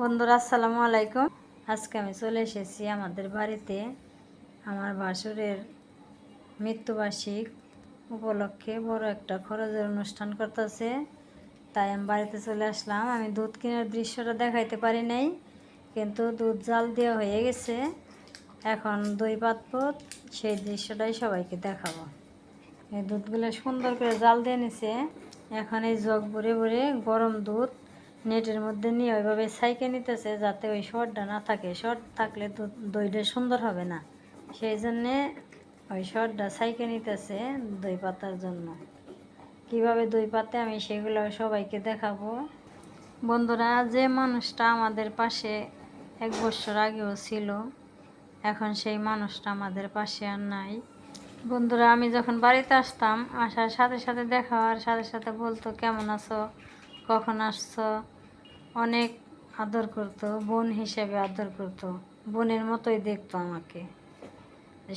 বন্ধুরা আসসালামু আলাইকুম। আজকে আমি চলে এসেছি আমাদের বাড়িতে আমার ভাসুরের মৃত্যুবার্ষিক উপলক্ষে বড় একটা খরচের অনুষ্ঠান করতেছে, তাই আমি বাড়িতে চলে আসলাম। আমি দুধ কেনার দৃশ্যটা দেখাইতে পারি নাই, কিন্তু দুধ জাল দেওয়া হয়ে গেছে, এখন দই পাতবো, সেই দৃশ্যটাই সবাইকে দেখাবো। এই দুধগুলো সুন্দর করে জাল দিয়ে নিছে। এখন এই জগ ভরে ভরে গরম দুধ নেটের মধ্যে নিয়ে ওইভাবে ছাইকে নিতেছে, যাতে ওই শর্টটা না থাকে। শর্ট থাকলে দইটা সুন্দর হবে না, সেই জন্যে ওই শর্টটা ছাইকে নিতেছে দই পাতার জন্য। কিভাবে দই পাতে আমি সেগুলো সবাইকে দেখাবো। বন্ধুরা, যে মানুষটা আমাদের পাশে 1 বছর আগেও ছিল, এখন সেই মানুষটা আমাদের পাশে আর নাই। বন্ধুরা, আমি যখন বাড়িতে আসতাম, আসার সাথে সাথে দেখা হওয়ার সাথে সাথে বলতো কেমন আছো, কখন আসছো, অনেক আদর করতো, বোন হিসেবে আদর করতো, বোনের মতোই দেখতো আমাকে।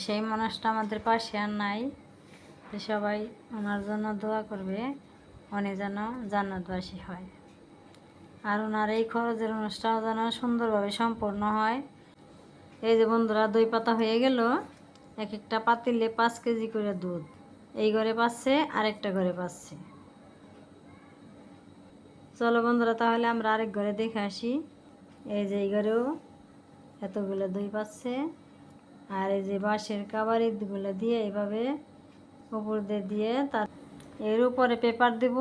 সেই মানুষটা আমাদের পাশে আর নাই। সবাই ওনার জন্য দোয়া করবে, উনি যেন জান্নাতবাসী হয়, আর ওনার এই খরচের অনুষ্ঠান যেন সুন্দরভাবে সম্পন্ন হয়। এই যে বন্ধুরা, দই পাতা হয়ে গেল। এক একটা পাতিলে 5 কেজি করে দুধ, এই ঘরে পাচ্ছে, আরেকটা ঘরে পাচ্ছে। চলো বন্ধুরা, তাহলে আমরা আরেক ঘরে দেখে আসি। এই যে এই ঘরেও এতগুলো দই পাচ্ছে, আর এই যে বাঁশের কাবারিগুলো দিয়ে এইভাবে উপর দিয়ে তার এর উপরে পেপার দেব,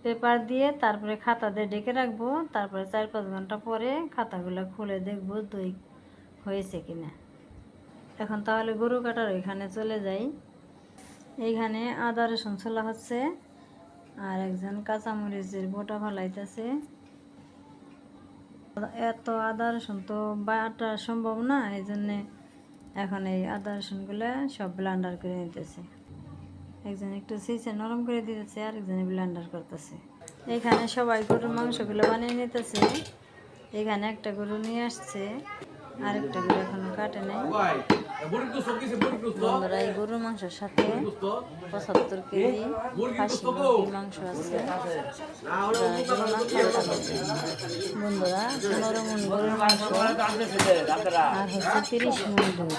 পেপার দিয়ে তারপরে খাতা দিয়ে ঢেকে রাখবো। তারপরে 4-5 ঘন্টা পরে খাতাগুলো খুলে দেখবো দই হয়েছে কিনা। এখন তাহলে গরু কাটার ওইখানে চলে যাই। এইখানে আদা রসুন ছোলা হচ্ছে, আর একজন কাঁচামরিচের বোটা ফালাইতেছে। এত আদা রসুন তো বাটা সম্ভব না, এই জন্যে এখন এই আদা রসুনগুলো সব ব্লেন্ডার করে নিতেছে। একজন একটু সিসে নরম করে দিতেছে, আর একজনে ব্লেন্ডার করতেছে। এখানে সবাই গরুর মাংসগুলো বানিয়ে নিতেছে। এখানে একটা গরু নিয়ে আসছে, আরেকটা গরু এখনো কাটে নাই। বন্ধুরা, এই গরুর মাংসের সাথে 75 কেজি খাসি মুরগির মাংস আছে। বন্ধুরা, 15 মণ গরুর মাংস আর হচ্ছে 30 মণ দুধ।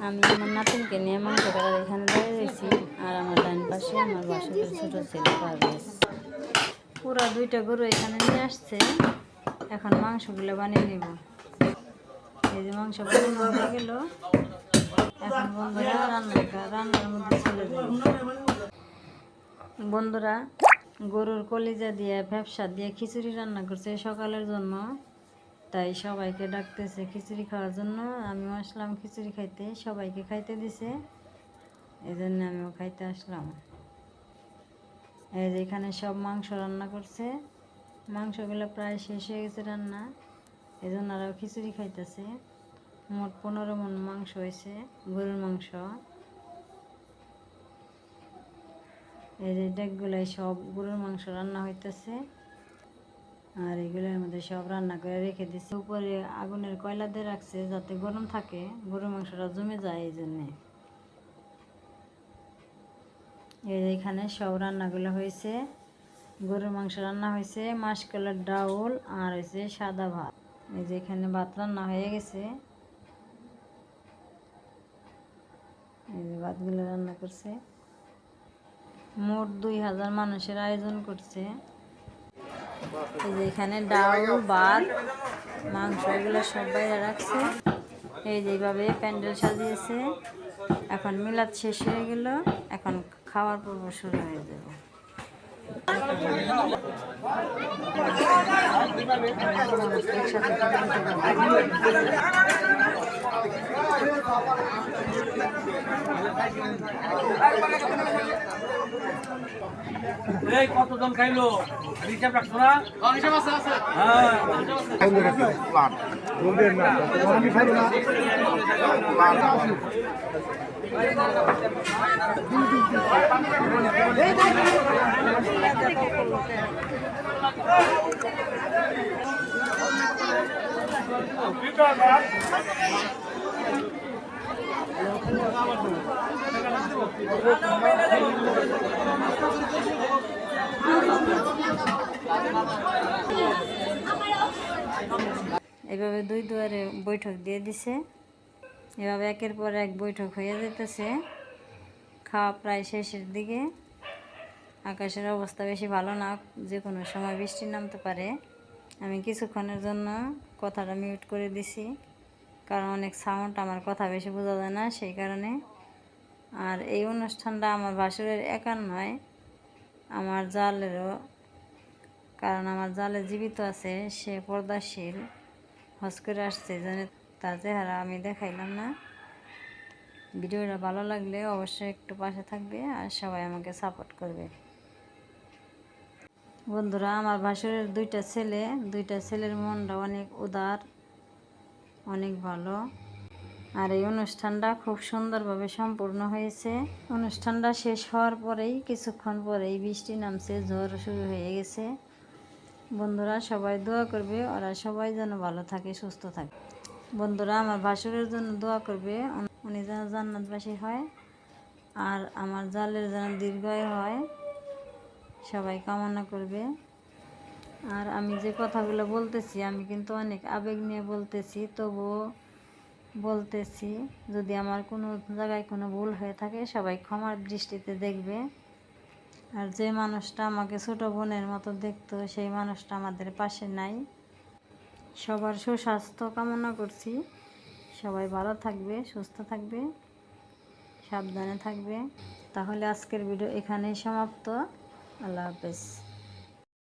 আমি আমার নাতিনকে নিয়ে মাংস কাটার এখানে দাঁড়িয়ে রয়েছি, আর আমার ডান পাশে আমার বাসুরের ছোটো ছেলে পারভেজ। পুরা 2টা গরু এখানে নিয়ে আসছে, এখন মাংসগুলো বানিয়ে নেব। এই যে মাংস বানানো হয়ে গেল, এখন বন্ধুরা রান্নার মধ্যে চলে যাই। বন্ধুরা, গরুর কলিজা দিয়ে ভ্যাপসা দিয়ে খিচুড়ি রান্না করছে সকালের জন্য, তাই সবাইকে ডাকতেছে খিচুড়ি খাওয়ার জন্য। আমিও আসলাম খিচুড়ি খাইতে, সবাইকে খাইতে দিছে, এই জন্য আমিও খাইতে আসলাম। এই যে এখানে সব মাংস রান্না করছে, মাংসগুলো প্রায় শেষ হয়ে গেছে রান্না, এই জন্য আরও খিচুড়ি খাইতেছে। মোট 15 মণ মাংস হয়েছে, গরুর মাংস। এই যে ডেকগুলাই সব গরুর মাংস রান্না হইতেছে, আর এগুলোর মধ্যে সব রান্না করে রেখে দিচ্ছে। উপরে আগুনের কয়লা দিয়ে রাখছে যাতে গরম থাকে, গরুর মাংসটা জমে যায় এই জন্যে। এই যে এখানে সব রান্নাগুলো হয়েছে, গরুর মাংস রান্না হয়েছে, মাসকলার ডাউল, আর হয়েছে সাদা ভাত। এই যে এখানে ভাত রান্না হয়ে গেছে, এই যে ভাতগুলো রান্না করছে। মোট 2000 মানুষের আয়োজন করছে। এই যে এখানে ডাউল, ভাত, মাংস এগুলো সব বাইরে রাখছে। এই যে এইভাবে প্যান্ডেল সাজিয়েছে। এখন মিলাদ শেষ হয়ে গেল, এখন খাওয়ার পর্ব শুরু হয়ে যাবে। এই কতজন খাইলো হিসাব রাখছো না? হিসাব আছে আছে। হ্যাঁ এভাবে দুই দুয়ারে বৈঠক দিয়ে দিছে। এভাবে একের পর এক বৈঠক হয়ে যেতেছে। খাওয়া প্রায় শেষের দিকে। আকাশের অবস্থা বেশি ভালো না, যে কোনো সময় বৃষ্টি নামতে পারে। আমি কিছুক্ষণের জন্য কথাটা মিউট করে দিছি, কারণ অনেক সাউন্ড, আমার কথা বেশি বোঝা যায় না সেই কারণে। আর এই অনুষ্ঠানটা আমার ভাসুরের একার নয়, আমার জালেরও, কারণ আমার জালে জীবিত আছে, সে পর্দাশীল, হজ করে আসছে, এই জন্য তার চেহারা আমি দেখাইলাম না। ভিডিওটা ভালো লাগলে অবশ্যই একটু পাশে থাকবে আর সবাই আমাকে সাপোর্ট করবে। বন্ধুরা, আমার ভাসুরের দুইটা ছেলের মনটা অনেক উদার, অনেক ভালো। আর এই অনুষ্ঠানটা খুব সুন্দরভাবে সম্পূর্ণ হয়েছে। অনুষ্ঠানটা শেষ হওয়ার পরেই কিছুক্ষণ পরেই বৃষ্টি নামছে, ঝড় শুরু হয়ে গেছে। বন্ধুরা, সবাই দোয়া করবে, ওরা সবাই যেন ভালো থাকে, সুস্থ থাকে। বন্ধুরা, আমার ভাসুরের জন্য দোয়া করবে, উনি যেন জান্নাতবাসী হয় আর আমার জালের যেন দীর্ঘায়ু হয়, সবাই কামনা করবে। আর আমি যে কথাগুলো বলতেছি, আমি কিন্তু অনেক আবেগ নিয়ে বলতেছি, তবুও বলতেছি। যদি আমার কোনো জায়গায় কোনো ভুল হয়ে থাকে, সবাই ক্ষমার দৃষ্টিতে দেখবে। আর যে মানুষটা আমাকে ছোট বোনের মতো দেখতো, সেই মানুষটা আমাদের পাশে নাই। সবার সুস্বাস্থ্য কামনা করছি। সবাই ভালো থাকবে, সুস্থ থাকবে, সাবধানে থাকবে। তাহলে আজকের ভিডিও এখানেই সমাপ্ত। আল্লাহ হাফেজ।